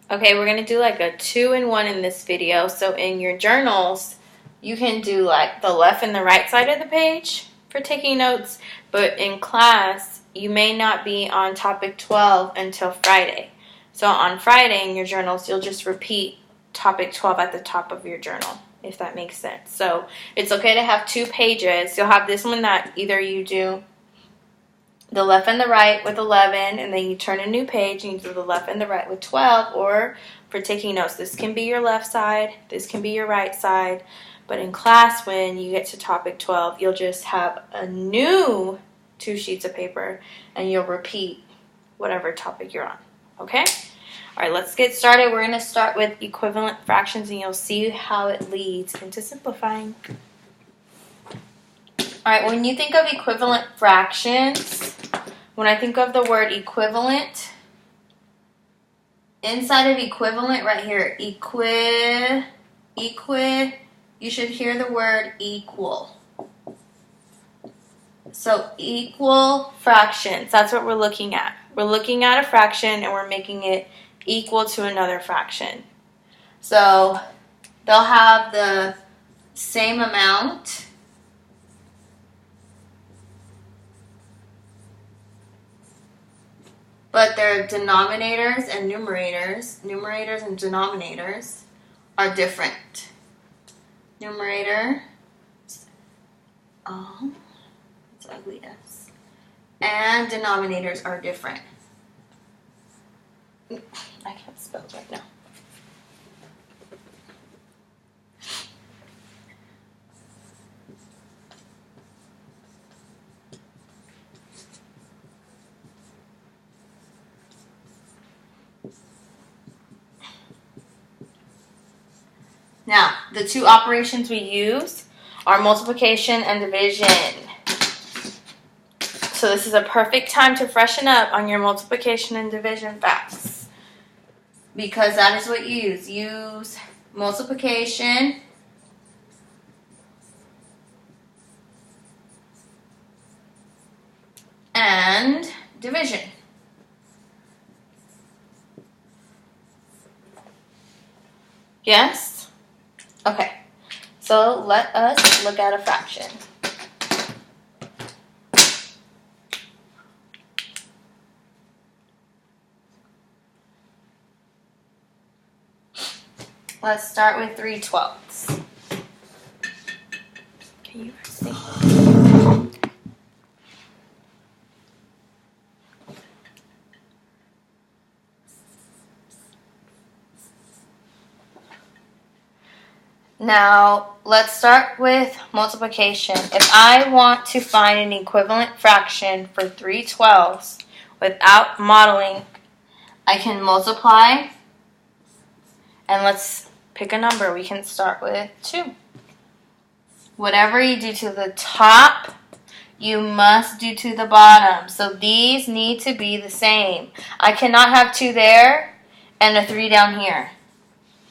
Okay, we're going to do like a 2-in-1 in this video. So in your journals, you can do like the left and the right side of the page for taking notes. But in class, you may not be on topic 12 until Friday. So on Friday in your journals, you'll just repeat topic 12 at the top of your journal, if that makes sense. So it's okay to have 2 pages. You'll have this one that either you do the left and the right with 11, and then you turn a new page and you do the left and the right with 12, or for taking notes, this can be your left side, this can be your right side. But in class, when you get to topic 12, you'll just have a new 2 sheets of paper and you'll repeat whatever topic you're on. Okay? All right, let's get started. We're going to start with equivalent fractions, and you'll see how it leads into simplifying. All right, when you think of equivalent fractions, when I think of the word equivalent, inside of equivalent right here, you should hear the word equal. So equal fractions, that's what we're looking at. We're looking at a fraction and we're making it equal to another fraction. So they'll have the same amount, but their denominators and numerators and denominators are different. Numerator, it's ugly S, and denominators are different. I can't spell right now. Now, the 2 operations we use are multiplication and division. So this is a perfect time to freshen up on your multiplication and division facts, because that is what you use. Use multiplication and division. Yes? Okay, so let us look at a fraction. Let's start with 3/12. Can you see? Now, let's start with multiplication. If I want to find an equivalent fraction for 3/12 without modeling, I can multiply, and let's pick a number. We can start with 2. Whatever you do to the top, you must do to the bottom. So these need to be the same. I cannot have 2 there and a 3 down here.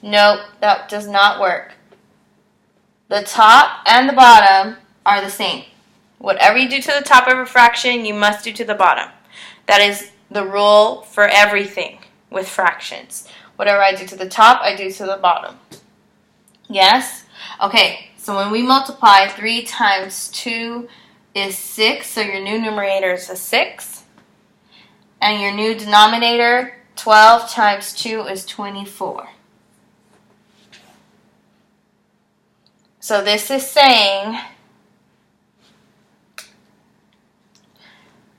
Nope, that does not work. The top and the bottom are the same. Whatever you do to the top of a fraction, you must do to the bottom. That is the rule for everything with fractions. Whatever I do to the top, I do to the bottom. Yes? Okay, so when we multiply, 3 times 2 is 6, so your new numerator is a 6. And your new denominator, 12 times 2 is 24. So this is saying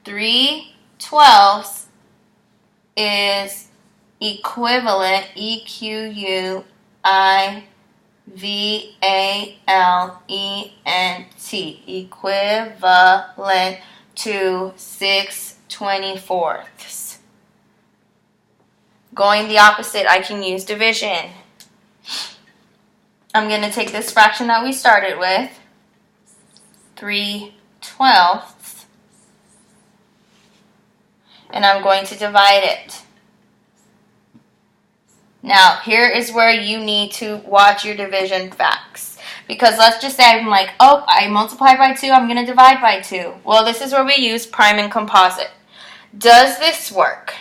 3/12 is equivalent, equivalent, equivalent to 6/24. Going the opposite, I can use division. I'm going to take this fraction that we started with, 3/12, and I'm going to divide it. Now, here is where you need to watch your division facts. Because let's just say I'm like, oh, I multiplied by 2, I'm going to divide by 2. Well, this is where we use prime and composite. Does this work?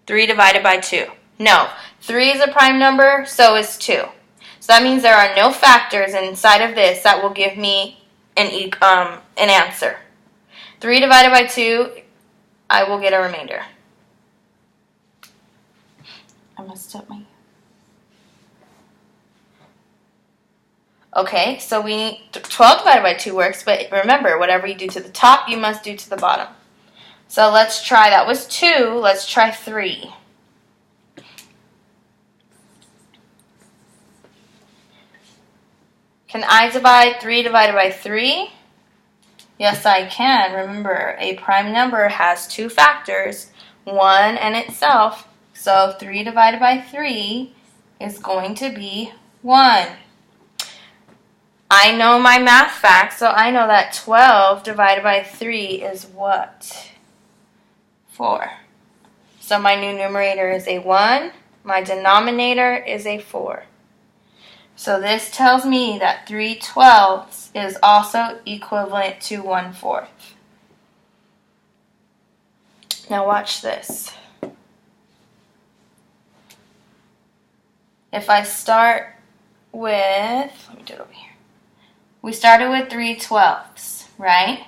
3 divided by 2. No, 3 is a prime number, so is 2. So that means there are no factors inside of this that will give me an answer. 3 divided by 2, I will get a remainder. I messed up my... Okay, so 12 divided by 2 works, but remember, whatever you do to the top, you must do to the bottom. So let's try, that was 2, let's try 3. Can I divide 3 divided by 3? Yes, I can. Remember, a prime number has 2 factors, 1 and itself. So 3 divided by 3 is going to be 1. I know my math facts, so I know that 12 divided by 3 is what? 4. So my new numerator is a 1. My denominator is a 4. So this tells me that 3/12 is also equivalent to 1/4. Now watch this. If I start with, let me do it over here. We started with 3/12, right?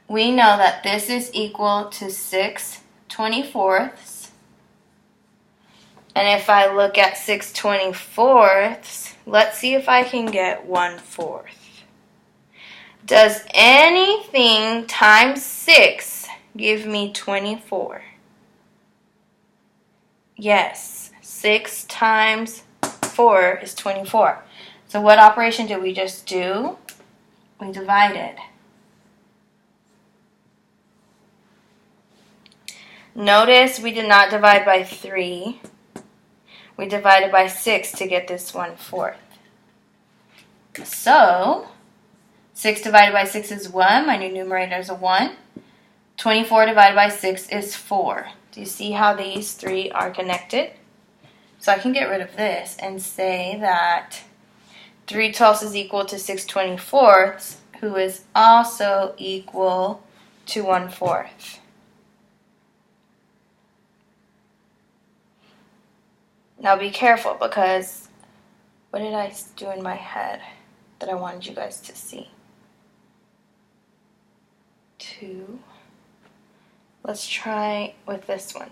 We know that this is equal to 6/24. And if I look at 6/24, let's see if I can get 1/4. Does anything times 6 give me 24? Yes, 6 times 4 is 24. So what operation did we just do? We divided. Notice we did not divide by 3. We divided by 6 to get this 1/4. So, 6 divided by 6 is 1. My new numerator is a 1. 24 divided by 6 is 4. Do you see how these three are connected? So I can get rid of this and say that 3/12 is equal to 6/24, who is also equal to 1/4. Now be careful, because what did I do in my head that I wanted you guys to see? 2. Let's try with this one.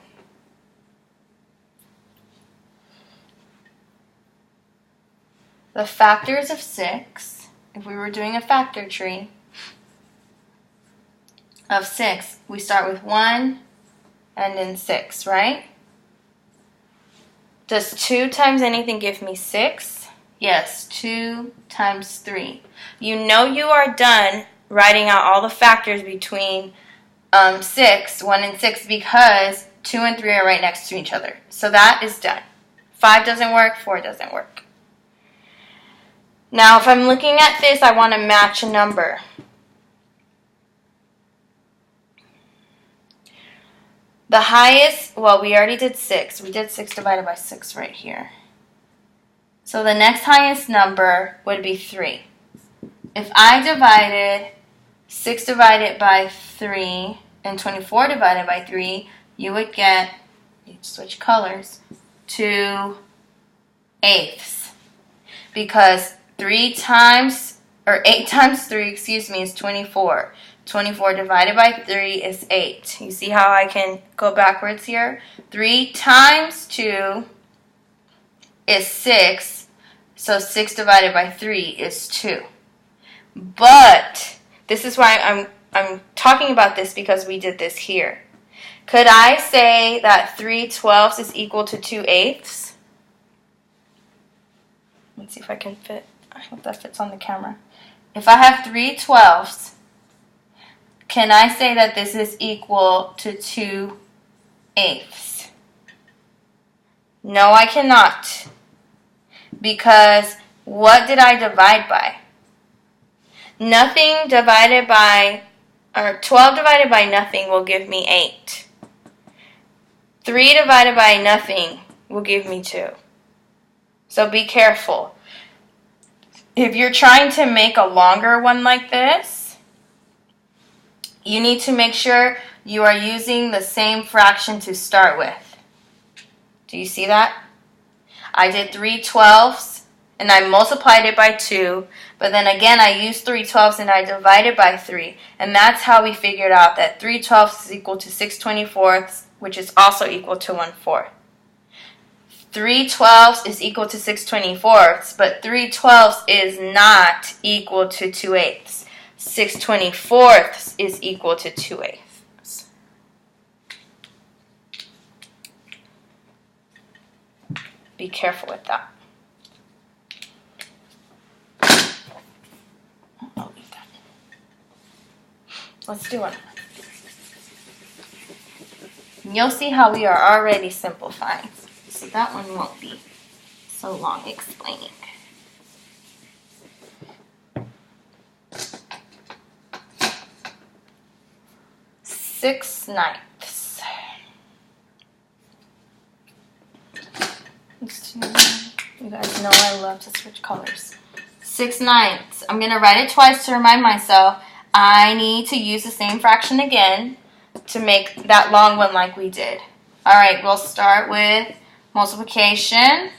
The factors of 6, if we were doing a factor tree of 6, we start with 1 and then 6, right? Does 2 times anything give me 6? Yes, 2 times 3. You know you are done writing out all the factors between 6, 1 and 6, because 2 and 3 are right next to each other. So that is done. 5 doesn't work, 4 doesn't work. Now if I'm looking at this, I want to match a number. The highest, well, we already did 6. We did 6 divided by 6 right here. So the next highest number would be 3. If I divided 6 divided by 3 and 24 divided by 3, you would get, you'd switch colors, 2/8. Because 8 times 3, is 24. 24 divided by 3 is 8. You see how I can go backwards here? 3 times 2 is 6. So 6 divided by 3 is 2. But this is why I'm talking about this, because we did this here. Could I say that 3/12 is equal to 2/8? Let's see if I can fit. I hope that fits on the camera. If I have 3/12, can I say that this is equal to 2/8? No, I cannot. Because what did I divide by? Nothing divided by, or 12 divided by nothing will give me 8. 3 divided by nothing will give me 2. So be careful. If you're trying to make a longer one like this, you need to make sure you are using the same fraction to start with. Do you see that? I did 3/12 and I multiplied it by 2, but then again I used 3/12 and I divided by 3, and that's how we figured out that 3/12 is equal to 6/24, which is also equal to 1/4. 3/12 is equal to 6/24, but 3/12 is not equal to 2/8. 6/24 is equal to 2/8. Be careful with that. I'll leave that. Let's do it. You'll see how we are already simplifying. So that one won't be so long explaining. Six ninths. You guys know I love to switch colors. 6 ninths. I'm going to write it twice to remind myself I need to use the same fraction again to make that long one like we did. Alright, we'll start with multiplication.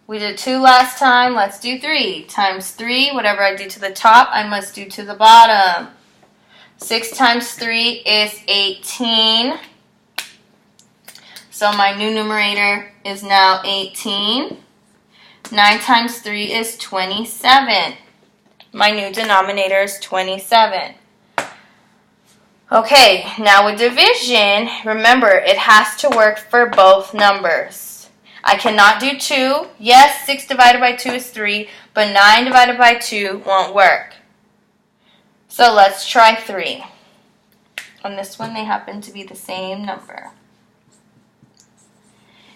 We did 2 last time. Let's do 3. Times 3, whatever I do to the top, I must do to the bottom. 6 times 3 is 18. So my new numerator is now 18. 9 times 3 is 27. My new denominator is 27. Okay, now with division, remember it has to work for both numbers. I cannot do 2. Yes, 6 divided by 2 is 3, but 9 divided by 2 won't work. So let's try 3. On this one, they happen to be the same number.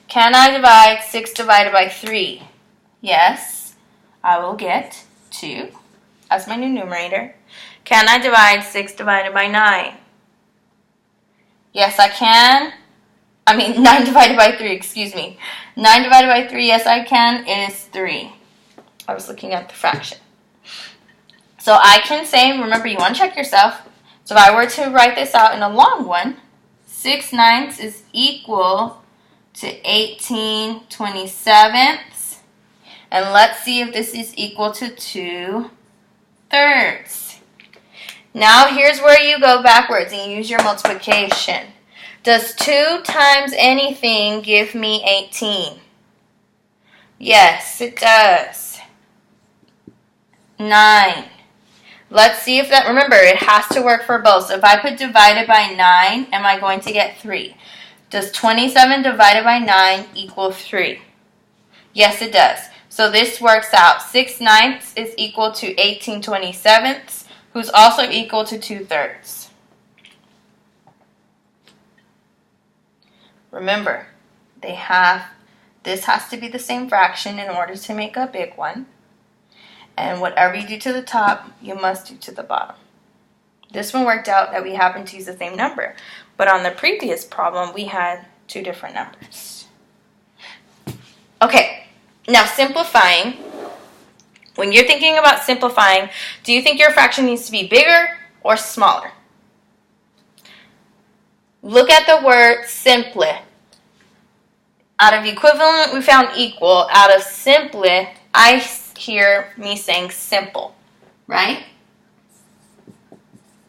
Can I divide 6 divided by 3? Yes, I will get 2 as my new numerator. Can I divide 6 divided by 9? Yes, I can. 9 divided by 3, excuse me. 9 divided by 3, yes, I can. It is 3. I was looking at the fraction. So I can say, remember, you want to check yourself. So if I were to write this out in a long one, 6 ninths is equal to 18/27. And let's see if this is equal to 2/3. Now here's where you go backwards and use your multiplication. Does 2 times anything give me 18? Yes, it does. 9. Let's see if that, remember, it has to work for both. So if I put divided by 9, am I going to get 3? Does 27 divided by 9 equal 3? Yes, it does. So this works out. 6 ninths is equal to 18/27, who's also equal to 2/3. Remember, this has to be the same fraction in order to make a big one. And whatever you do to the top, you must do to the bottom. This one worked out that we happened to use the same number. But on the previous problem, we had 2 different numbers. Okay, now simplifying. When you're thinking about simplifying, do you think your fraction needs to be bigger or smaller? Look at the word simply. Out of equivalent, we found equal. Out of simply, I hear me saying simple, right?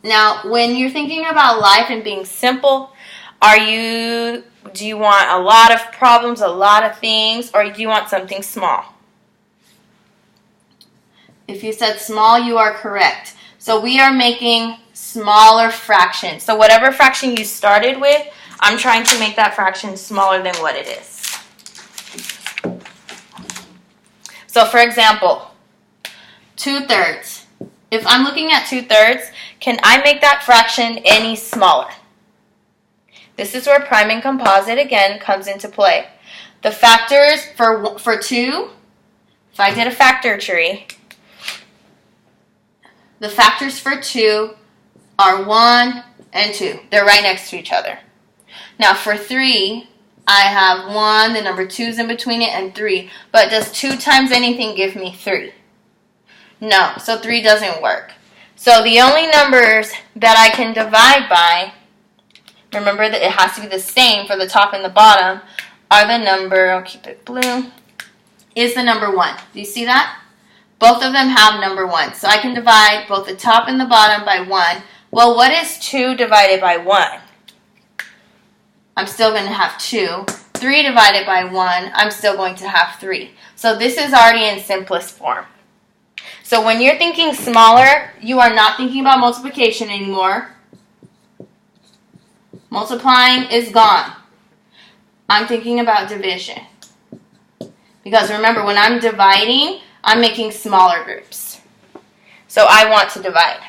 Now, when you're thinking about life and being simple, do you want a lot of problems, a lot of things, or do you want something small? If you said small, you are correct. So we are making smaller fractions. So whatever fraction you started with, I'm trying to make that fraction smaller than what it is. So for example, 2/3. If I'm looking at 2/3, can I make that fraction any smaller? This is where prime and composite again comes into play. The factors for 2, if I did a factor tree, the factors for 2 are 1 and 2. They're right next to each other. Now for 3, I have 1, the number 2 is in between it, and 3. But does 2 times anything give me 3? No, so 3 doesn't work. So the only numbers that I can divide by, remember that it has to be the same for the top and the bottom, are the number, I'll keep it blue, is the number 1. Do you see that? Both of them have number 1. So I can divide both the top and the bottom by 1. Well, what is 2 divided by 1? I'm still going to have 2. 3 divided by 1, I'm still going to have 3. So this is already in simplest form. So when you're thinking smaller, you are not thinking about multiplication anymore. Multiplying is gone. I'm thinking about division. Because remember, when I'm dividing, I'm making smaller groups. So I want to divide.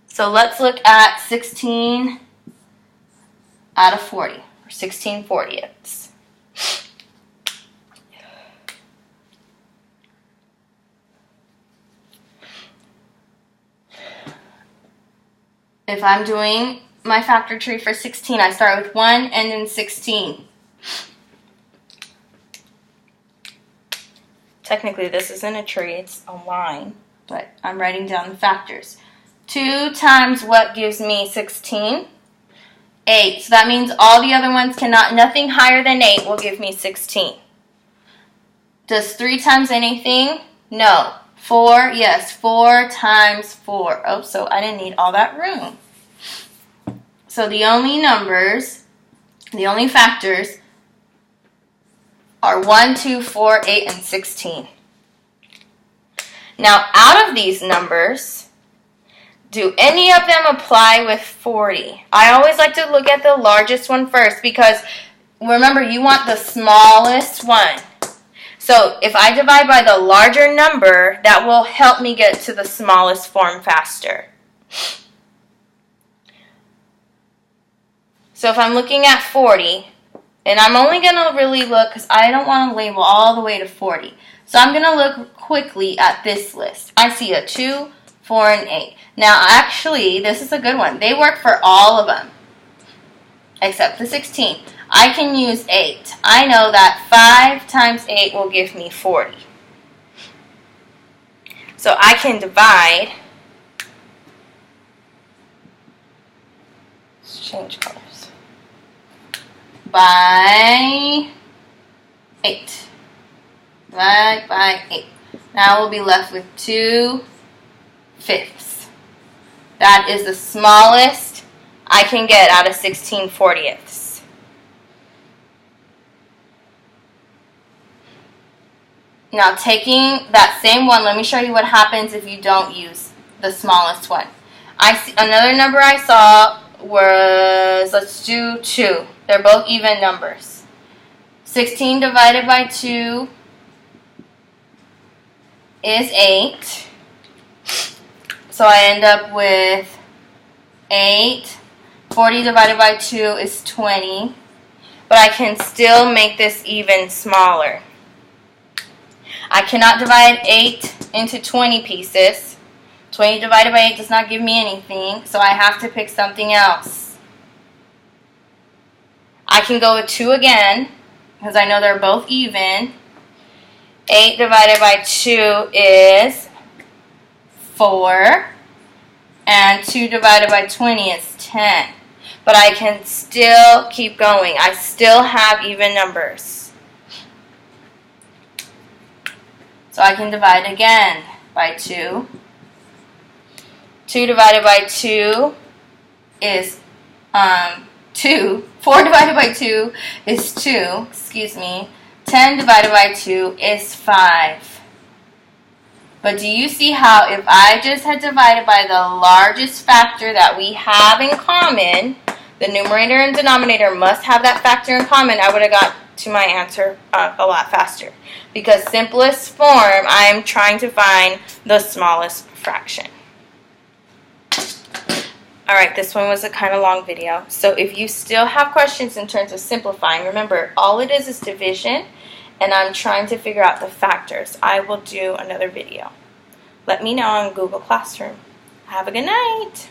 So let's look at 16 out of 40, or 16/40ths. If I'm doing my factor tree for 16, I start with 1 and then 16. Technically, this isn't a tree, it's a line, but I'm writing down the factors. 2 times what gives me 16? 8. So that means all the other ones cannot, nothing higher than 8 will give me 16. Does 3 times anything? No. 4, yes, 4 times 4. Oh, so I didn't need all that room. So the only numbers, the only factors are 1, 2, 4, 8, and 16. Now, out of these numbers, do any of them apply with 40? I always like to look at the largest one first because, remember, you want the smallest one. So if I divide by the larger number, that will help me get to the smallest form faster. So if I'm looking at 40, and I'm only going to really look, because I don't want to label all the way to 40. So I'm going to look quickly at this list. I see a 2, 4, and 8. Now actually, this is a good one. They work for all of them, except the 16. I can use 8. I know that 5 times 8 will give me 40. So I can divide, let's change colors, by 8. Divide by 8. Now we'll be left with 2/5. That is the smallest I can get out of 16/40ths. Now taking that same one, let me show you what happens if you don't use the smallest one. I see another number I saw was, let's do 2. They're both even numbers. 16 divided by 2 is 8. So I end up with 8. 40 divided by 2 is 20. But I can still make this even smaller. I cannot divide 8 into 20 pieces. 20 divided by 8 does not give me anything, so I have to pick something else. I can go with 2 again, because I know they're both even. 8 divided by 2 is 4. And 2 divided by 20 is 10. But I can still keep going. I still have even numbers. So I can divide again by 2. 2 divided by 2 is 2. 4 divided by 2 is 2. 10 divided by 2 is 5. But do you see how if I just had divided by the largest factor that we have in common, the numerator and denominator must have that factor in common, I would have got to my answer a lot faster. Because simplest form, I'm trying to find the smallest fraction. Alright, this one was a kind of long video. So if you still have questions in terms of simplifying, remember, all it is division, and I'm trying to figure out the factors. I will do another video. Let me know on Google Classroom. Have a good night.